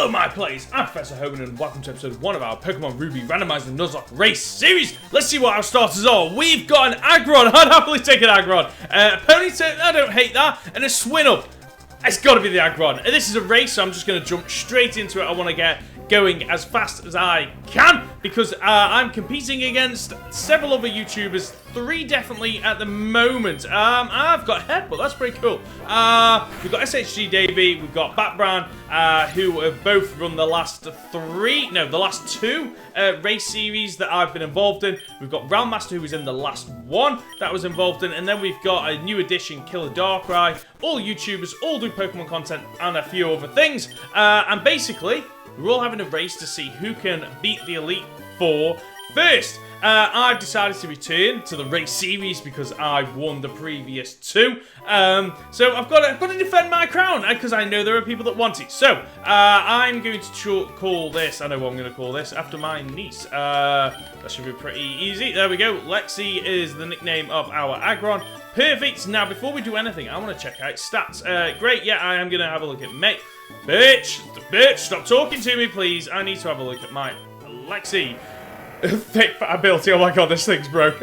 Hello my players, I'm Professor Hoenn and welcome to episode 1 of our Pokemon Ruby Randomizer Nuzlocke race series. Let's see what our starters are. We've got an Aggron, I'd happily take an Aggron. A Ponytail, I don't hate that, and a Swinub. It's got to be the Aggron. This is a race, so I'm just going to jump straight into it. I want to get going as fast as I can because I'm competing against several other YouTubers, 3 definitely at the moment. I've got Headbutt, that's pretty cool. We've got SHG Davey, we've got Batbran, who have both run the last 2 race series that I've been involved in. We've got Realmmaster, who was in the last one that I was involved in, and then we've got a new addition, Killer Darkrai. All YouTubers, all do Pokemon content and a few other things. And basically, we're all having a race to see who can beat the Elite Four first. I've decided to return to the race series because I won the previous 2. So I've got to defend my crown because I know there are people that want it. So I'm going to call this. I know what I'm going to call this after my niece. That should be pretty easy. There we go. Lexi is the nickname of our Aggron. Perfect. Now before we do anything, I want to check out stats. Great. Yeah, I am going to have a look at mate. Bitch, stop talking to me, please. I need to have a look at my Lexi. Thick ability. Oh my god, this thing's broke.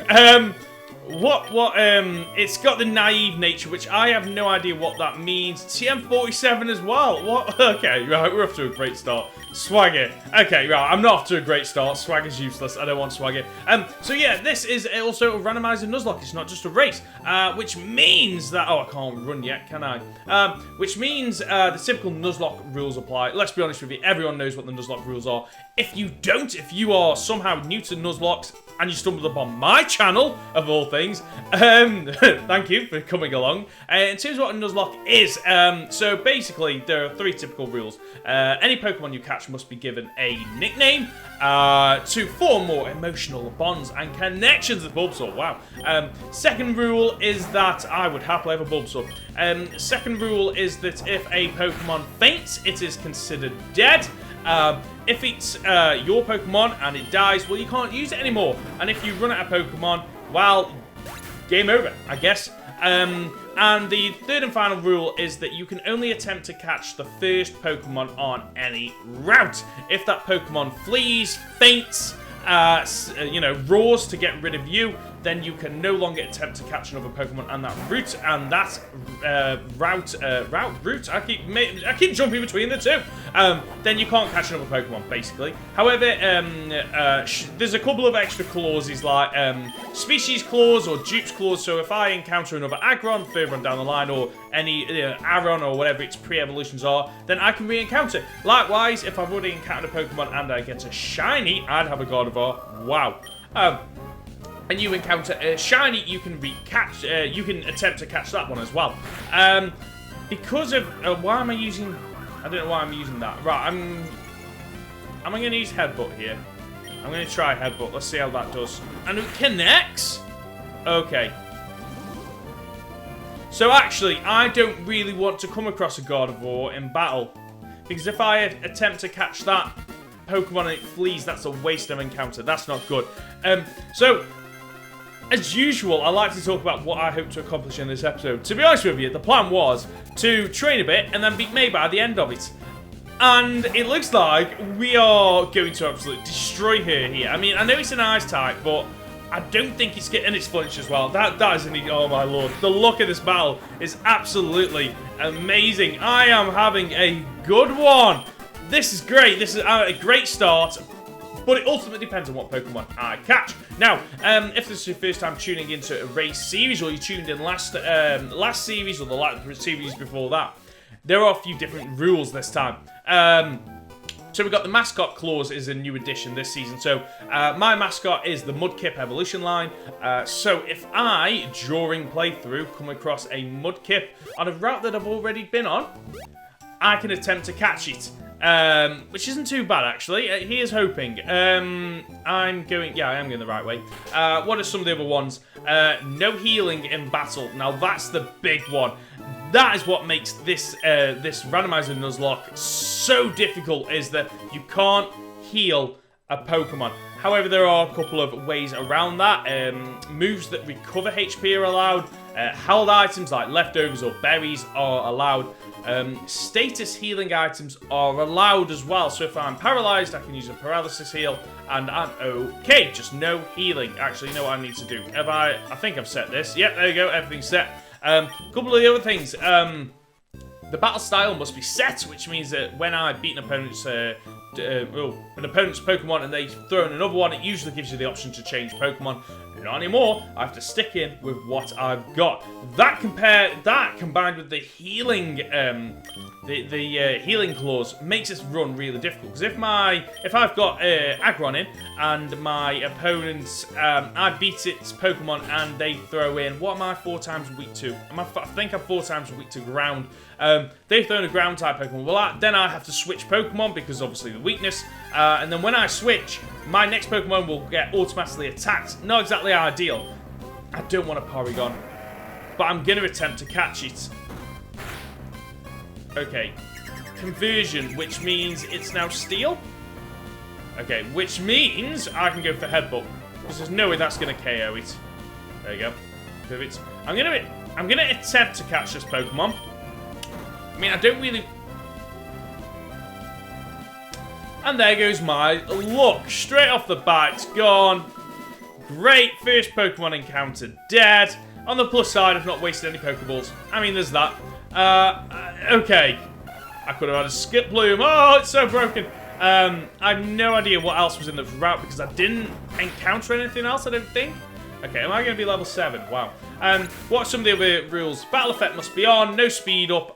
It's got the naive nature, which I have no idea what that means. TM47 as well. What? Okay, right, we're off to a great start. Swagger. Okay, right, I'm not off to a great start. Swagger's useless. I don't want Swagger. So yeah, this is also a randomizer Nuzlocke. It's not just a race, which means that... Oh, I can't run yet, can I? Which means the typical Nuzlocke rules apply. Let's be honest with you, everyone knows what the Nuzlocke rules are. If you don't, if you are somehow new to Nuzlockes, and you stumbled upon my channel, of all things, thank you for coming along. In terms of what a Nuzlocke is, so basically, there are 3 typical rules. Any Pokemon you catch must be given a nickname to form more emotional bonds and connections with Bulbasaur. Wow. Second rule is that I would happily have a Bulbasaur. Second rule is that if a Pokemon faints, it is considered dead. If it's your Pokemon and it dies, well, you can't use it anymore. And if you run out of Pokemon, well, game over, I guess. And the third and final rule is that you can only attempt to catch the first Pokemon on any route. If that Pokemon flees, faints, roars to get rid of you, then you can no longer attempt to catch another Pokemon on that route, and that route. I keep jumping between the 2. Then you can't catch another Pokemon, basically. However, there's a couple of extra clauses like species clause or dupes clause. So if I encounter another Aggron further on down the line, or any Aron or whatever its pre-evolutions are, then I can re-encounter. Likewise, if I've already encountered a Pokemon and I get a shiny, I'd have a Gardevoir. Wow. And you encounter a shiny, you can you can attempt to catch that one as well. Because of why am I using? I don't know why I'm using that. Right, am I going to use Headbutt here? I'm going to try Headbutt. Let's see how that does. And it connects. Okay. So actually, I don't really want to come across a Gardevoir in battle, because if I attempt to catch that Pokemon and it flees, that's a waste of encounter. That's not good. So, as usual, I like to talk about what I hope to accomplish in this episode. To be honest with you, the plan was to train a bit and then beat May by the end of it. And it looks like we are going to absolutely destroy her here. I mean, I know it's an ice type, but I don't think it's getting its flinch as well. That is an... Oh my lord. The look of this battle is absolutely amazing. I am having a good one. This is great. This is a great start. But it ultimately depends on what Pokemon I catch. Now, if this is your first time tuning into a race series, or you tuned in last series or the series before that, there are a few different rules this time. So we've got the mascot clause is a new addition this season. So my mascot is the Mudkip evolution line. So if I, during playthrough, come across a Mudkip on a route that I've already been on, I can attempt to catch it. Which isn't too bad, actually. Here's hoping. I am going the right way. What are some of the other ones? No healing in battle. Now, that's the big one. That is what makes this randomizer Nuzlocke so difficult, is that you can't heal a Pokemon. However, there are a couple of ways around that. Moves that recover HP are allowed. Held items like leftovers or berries are allowed. Status healing items are allowed as well. So if I'm paralyzed, I can use a paralysis heal, and I'm okay. Just no healing. Actually, you know what I need to do? I think I've set this. Yep, there you go. Everything's set. A couple of the other things. The battle style must be set, which means that when I beat an opponent's Pokemon and they've thrown another one, it usually gives you the option to change Pokemon. Not anymore. I have to stick in with what I've got. That combined with the healing, healing clause makes this run really difficult. Because if I've got Aggron in and my opponents, I beat its Pokemon and they throw in, what am I 4 times weak to? I think I'm 4 times weak to ground. They've thrown a ground type Pokemon. Well, then I have to switch Pokemon because obviously the weakness. And then when I switch, my next Pokemon will get automatically attacked. Not exactly ideal. I don't want a Porygon, but I'm going to attempt to catch it. Okay. Conversion, which means it's now Steel. Okay, which means I can go for Headbutt. Because there's no way that's going to KO it. There you go. Perfect. I'm going to attempt to catch this Pokemon. I mean, I don't really... And there goes my luck. Straight off the bat, it's gone. Great. First Pokemon encounter dead. On the plus side, I've not wasted any Pokeballs. I mean, there's that. Okay. I could have had a Skip Bloom. Oh, it's so broken. I have no idea what else was in the route because I didn't encounter anything else, I don't think. Okay, am I going to be level 7? Wow. What are some of the other rules? Battle effect must be on, no speed up.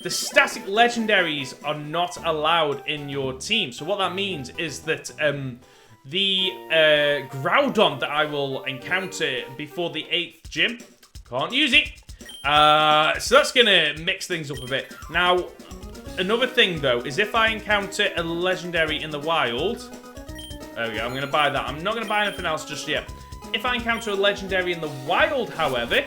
The static legendaries are not allowed in your team. So what that means is that the Groudon that I will encounter before the 8th gym, can't use it. So that's going to mix things up a bit. Now, another thing though, is if I encounter a legendary in the wild, there we go, I'm going to buy that. I'm not going to buy anything else just yet. If I encounter a legendary in the wild, however,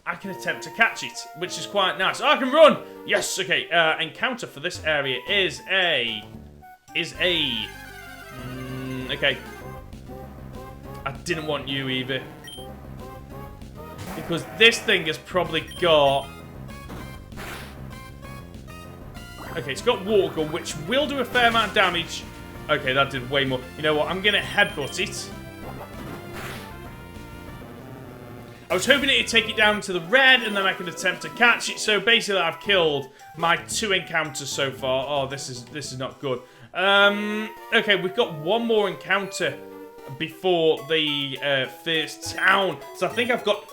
I can attempt to catch it, which is quite nice. Oh, I can run! Yes, okay. Encounter for this area is a... okay. I didn't want you either. Because this thing has probably got... Okay, it's got Water Gun, which will do a fair amount of damage. Okay, that did way more. You know what? I'm going to headbutt it. I was hoping it'd take it down to the red, and then I could attempt to catch it. So basically, I've killed my 2 encounters so far. Oh, this is not good. Okay, we've got one more encounter before the first town. So I think I've got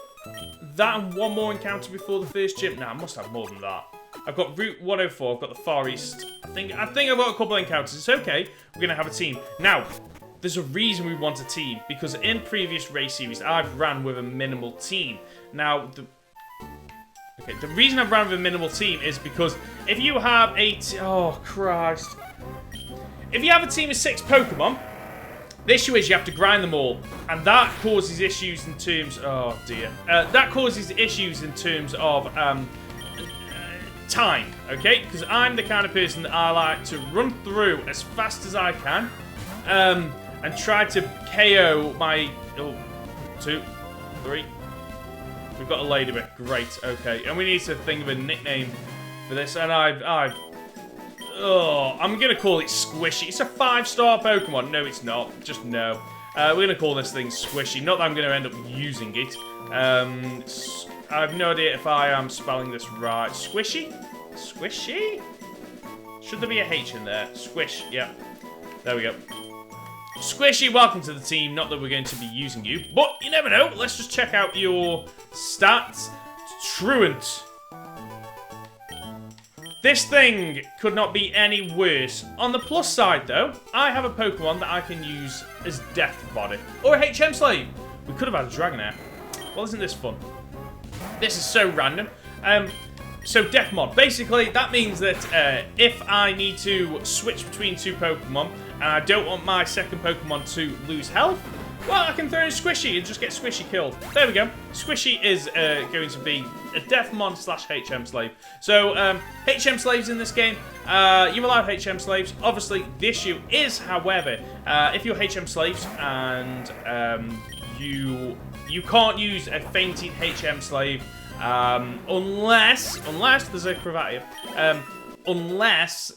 that and one more encounter before the first gym. Nah, I must have more than that. I've got Route 104. I've got the Far East. I think I've got a couple of encounters. It's okay. We're gonna have a team now. There's a reason we want a team, because in previous race series, I've ran with a minimal team. Now, the reason I've ran with a minimal team is because if you have oh, Christ. If you have a team of 6 Pokemon, the issue is you have to grind them all. And that causes issues in terms... Oh, dear. That causes issues in terms of time, okay? Because I'm the kind of person that I like to run through as fast as I can. And try to KO my... Oh, 2, 3. We've got a Ladybug. Great, okay. And we need to think of a nickname for this. And I'm going to call it Squishy. It's a 5-star Pokemon. No, it's not. Just no. We're going to call this thing Squishy. Not that I'm going to end up using it. I have no idea if I am spelling this right. Squishy? Squishy? Should there be a H in there? Squish, yeah. There we go. Squishy, welcome to the team. Not that we're going to be using you, but you never know. Let's just check out your stats. Truant. This thing could not be any worse. On the plus side, though, I have a Pokemon that I can use as Death Body. Or a HM Slave. We could have had a Dragonair. Well, isn't this fun? This is so random. So Death Mod. Basically, that means that if I need to switch between 2 Pokemon, and I don't want my second Pokemon to lose health, well, I can throw in Squishy and just get Squishy killed. There we go. Squishy is going to be a Death Mod / HM Slave. So, HM Slaves in this game, you allow HM Slaves. Obviously, the issue is, however, if you're HM Slaves and you can't use a fainting HM Slave Unless there's a cravat here. Unless,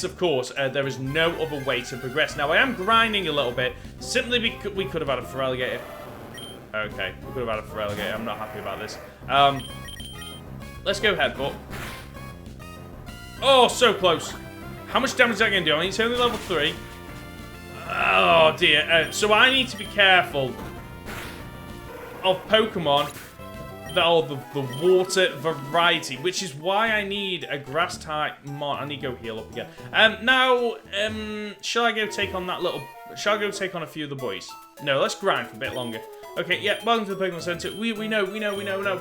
of course, there is no other way to progress. Now, I am grinding a little bit, simply because we could have had a Feraligatr. Okay, we could have had a Feraligatr. I'm not happy about this. Let's go Headbutt. Oh, so close. How much damage is that going to do? I mean, it's only level 3. Oh, dear. So I need to be careful of Pokemon that are the water variety, which is why I need a grass type mon. I need to go heal up again. Now, shall I go take on that little... Shall I go take on a few of the boys? No, let's grind for a bit longer. Okay, yeah, welcome to the Pokemon Center. We know.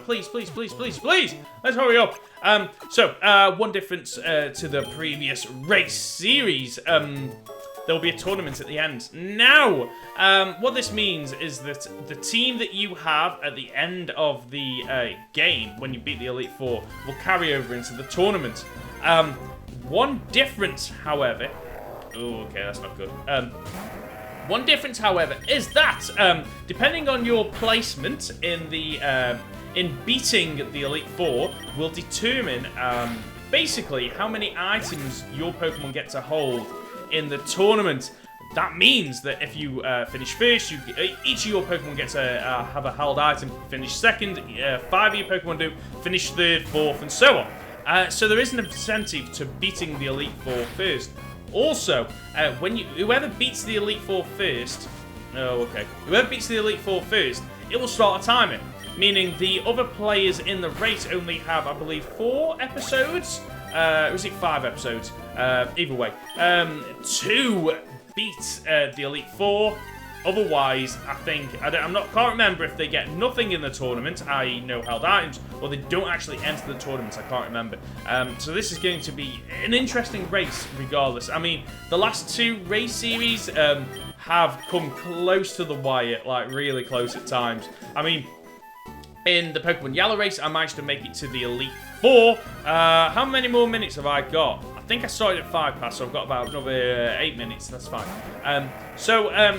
Please. Let's hurry up. One difference to the previous race series. There'll be a tournament at the end. Now, what this means is that the team that you have at the end of the game, when you beat the Elite Four, will carry over into the tournament. One difference, however... Oh, okay, that's not good. One difference, however, is that depending on your placement in the in beating the Elite Four, will determine basically how many items your Pokemon get to hold in the tournament. That means that if you finish first, each of your Pokemon gets to have a held item. Finish second, 5 of your Pokemon do. Finish third, fourth, and so on. So there is an incentive to beating the Elite Four first. Also, whoever beats the Elite Four first, whoever beats the Elite Four first, it will start a timer, meaning the other players in the race only have, I believe, 4 episodes. Or is it 5 episodes? Either way, to beat the Elite Four. Otherwise, I think can't remember if they get nothing in the tournament, i.e., no held items, or they don't actually enter the tournament. I can't remember. So this is going to be an interesting race, regardless. I mean, the last 2 race series have come close to the wire, like really close at times. I mean, in the Pokemon Yellow race, I managed to make it to the Elite Four. How many more minutes have I got? I think I started at 5 past, so I've got about another 8 minutes. That's fine.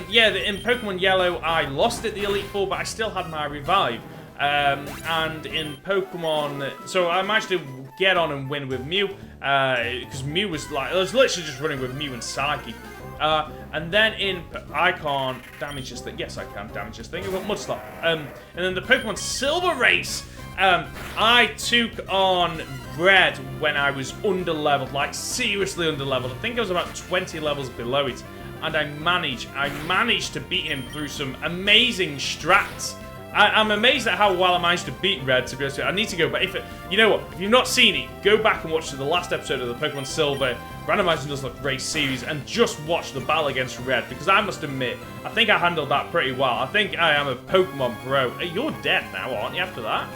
Yeah, in Pokemon Yellow, I lost at the Elite Four, but I still had my revive. And in Pokemon, so I managed to get on and win with Mew, because Mew was like, I was literally just running with Mew and Psyche. And then I can't damage this thing. Yes, I can damage this thing. I've got Mudslap. And then the Pokemon Silver race, I took on Red when I was under-leveled, like seriously under-leveled. I think I was about 20 levels below it. And I managed to beat him through some amazing strats. I'm amazed at how well I managed to beat Red, to be honest with you. I need to go back. You know what? If you've not seen it, go back and watch the last episode of the Pokemon Silver Randomizer Nuzlocke race series and just watch the battle against Red, because I must admit, I think I handled that pretty well. I think I am a Pokemon pro. Hey, you're dead now, aren't you, after that?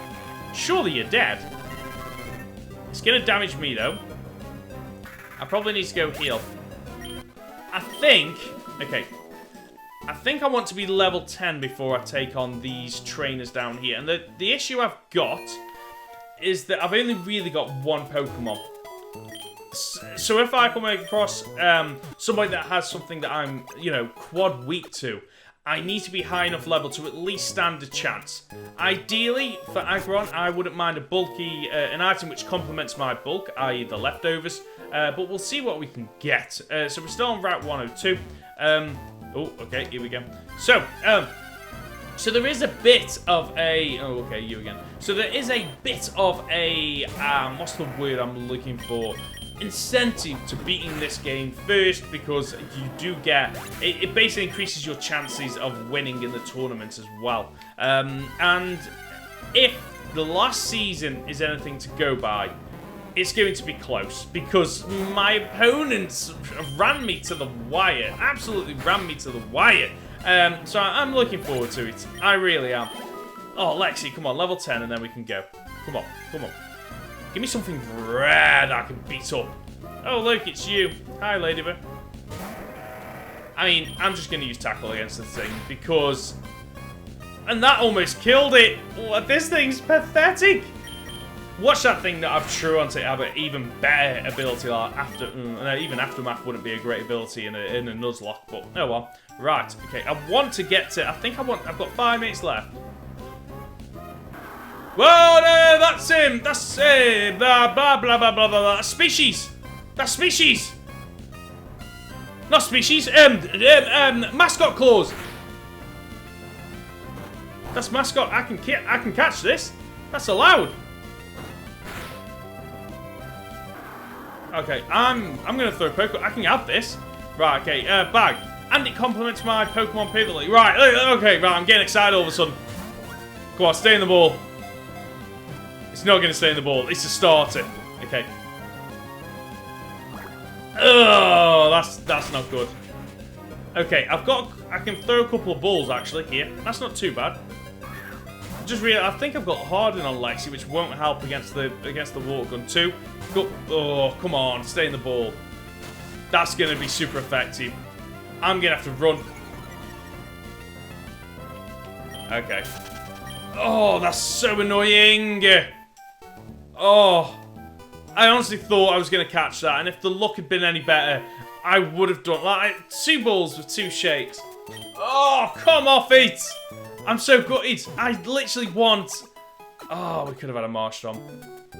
Surely you're dead. It's going to damage me, though. I probably need to go heal. I think I want to be level 10 before I take on these trainers down here. And the issue I've got is that I've only really got 1 Pokemon. So if I come across somebody that has something that I'm, quad weak to, I need to be high enough level to at least stand a chance. Ideally, for Aggron, I wouldn't mind a bulky, an item which complements my bulk, i.e. the leftovers. But we'll see what we can get. So we're still on Route 102. Oh, okay, here we go. So there is a bit of a... Oh, okay, you again. So there is a bit of a... what's the word I'm looking for? Incentive to beating this game first, because you do get... It basically increases your chances of winning in the tournament as well. And if the last season is anything to go by, it's going to be close, because my opponents ran me to the wire. Absolutely ran me to the wire. So I'm looking forward to it. I really am. Oh, Lexi, come on, level 10, and then we can go. Come on, come on. Give me something red I can beat up. Oh, look, it's you. Hi, Ladybird. I mean, I'm just going to use Tackle against the thing, because... And that almost killed it. Oh, this thing's pathetic. Watch that thing that I've true on to have an even better ability. Like after, even Aftermath wouldn't be a great ability in a Nuzlocke, but oh well. Right, okay. I want to get to. I've got 5 minutes left. Whoa, no, that's him. That's blah blah blah blah blah blah. That's species. That's species. Not species. Mascot claws. That's mascot. I can catch this. That's allowed. Okay, I'm gonna throw Pokemon. I can have this. Right. Okay. Bag. And it complements my Pokemon pivotally. Right. Okay. Right. I'm getting excited all of a sudden. Come on, stay in the ball. It's not gonna stay in the ball. It's a starter. Okay. Oh, that's not good. Okay, I can throw a couple of balls actually here. That's not too bad. I think I've got Harden on Lexi, which won't help against the water gun too. Go, oh, come on, stay in the ball. That's gonna be super effective. I'm gonna have to run. Okay. Oh, that's so annoying. Oh. I honestly thought I was going to catch that, and if the luck had been any better, I would have done like 2 balls with 2 shakes. Oh, come off it! I'm so gutted. I literally want. Oh, we could have had a Marshtomp.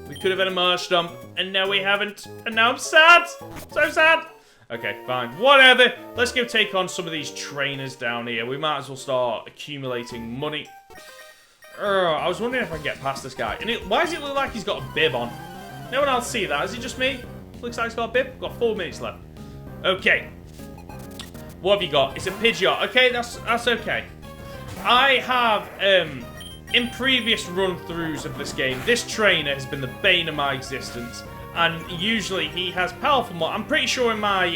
We could have had a Marshtomp, and now we haven't. And now I'm sad. So sad. Okay, fine. Whatever. Let's go take on some of these trainers down here. We might as well start accumulating money. I was wondering if I can get past this guy. And why does it look like he's got a bib on? No one else see that. Is it just me? Looks like he's got a bib. Got 4 minutes left. Okay. What have you got? It's a Pidgeot. Okay, that's okay. I have, in previous run-throughs of this game, this trainer has been the bane of my existence. And usually he has powerful mod. I'm pretty sure in my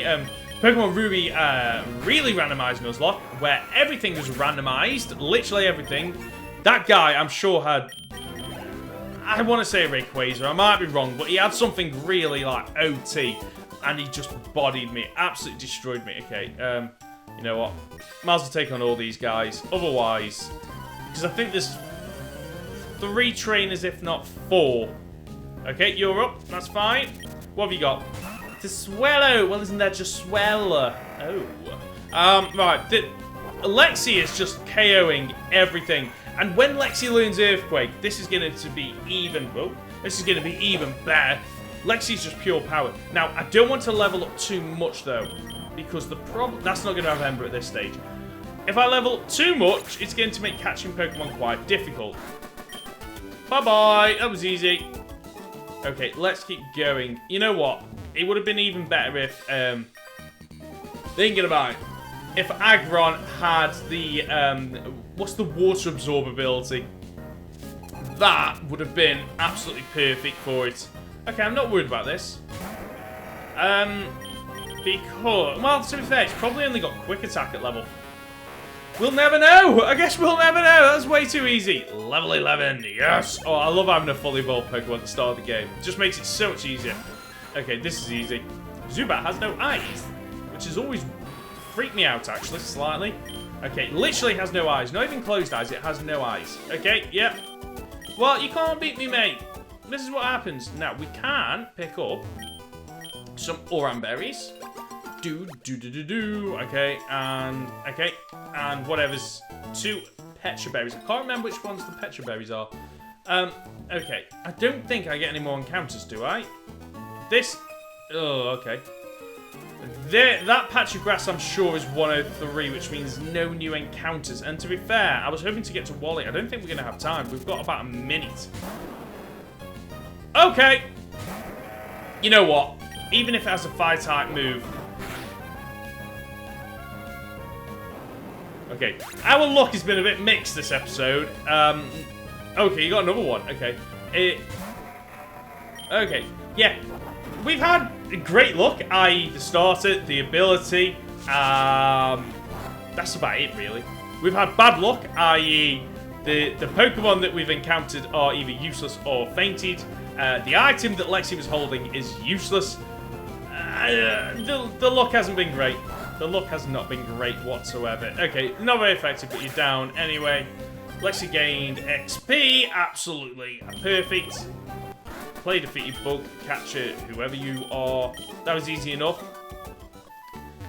Pokemon Ruby really randomized Nuzlocke, where everything was randomized, literally everything, that guy, I'm sure, had... I want to say Rayquaza, I might be wrong, but he had something really, like, OT, and he just bodied me, absolutely destroyed me. Okay, you know what? Might as well take on all these guys, otherwise, because I think there's 3 trainers, if not 4. Okay, you're up, that's fine. What have you got? The Swellow, well, isn't that just Sweller? Oh. Right, Lexi is just KOing everything. And when Lexi learns Earthquake, this is going to be even... Oh, this is going to be even better. Lexi's just pure power. Now, I don't want to level up too much, though. Because the problem... That's not going to have Ember at this stage. If I level up too much, it's going to make catching Pokemon quite difficult. Bye-bye. That was easy. Okay, let's keep going. You know what? It would have been even better if... thinking about it. If Aggron had the, what's the water absorb ability? That would have been absolutely perfect for it. Okay, I'm not worried about this. Because, well, to be fair, it's probably only got quick attack at level. We'll never know. I guess we'll never know. That's way too easy. Level 11, yes. Oh, I love having a fully evolved Pokemon at the start of the game. It just makes it so much easier. Okay, this is easy. Zubat has no eyes, which is always... freaked me out, actually, slightly. Okay, literally has no eyes. Not even closed eyes, it has no eyes. Okay, yep. Well, you can't beat me, mate. This is what happens. Now, we can pick up some Oran berries. Okay, and whatever's 2 Petra berries. I can't remember which ones the Petra berries are. Okay. I don't think I get any more encounters, do I? This... Oh, okay. That patch of grass, I'm sure, is 103, which means no new encounters. And to be fair, I was hoping to get to Wally. I don't think we're going to have time. We've got about a minute. Okay. You know what? Even if it has a Fire-type move. Okay. Our luck has been a bit mixed this episode. Okay, you got another one. Okay. Okay. Yeah. We've had great luck, i.e. the starter, the ability. That's about it, really. We've had bad luck, i.e. the Pokemon that we've encountered are either useless or fainted. The item that Lexi was holding is useless. The luck hasn't been great. The luck has not been great whatsoever. Okay, not very effective, but you're down anyway. Lexi gained XP. Absolutely perfect. Play, defeated bug catcher, whoever you are. That was easy enough.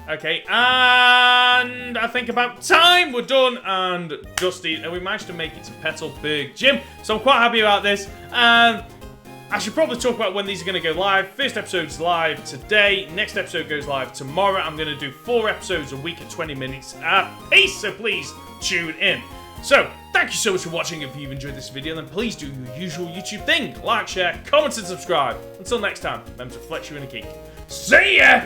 Okay, and I think about time we're done and dusty, and we managed to make it to Petalburg Gym, so I'm quite happy about this. I should probably talk about when these are going to go live. First episode's live today, next episode goes live tomorrow. I'm going to do 4 episodes a week at 20 minutes a piece, so please tune in. So, thank you so much for watching. If you've enjoyed this video, then please do your usual YouTube thing. Like, share, comment, and subscribe. Until next time, remember to flex you in a geek. See ya!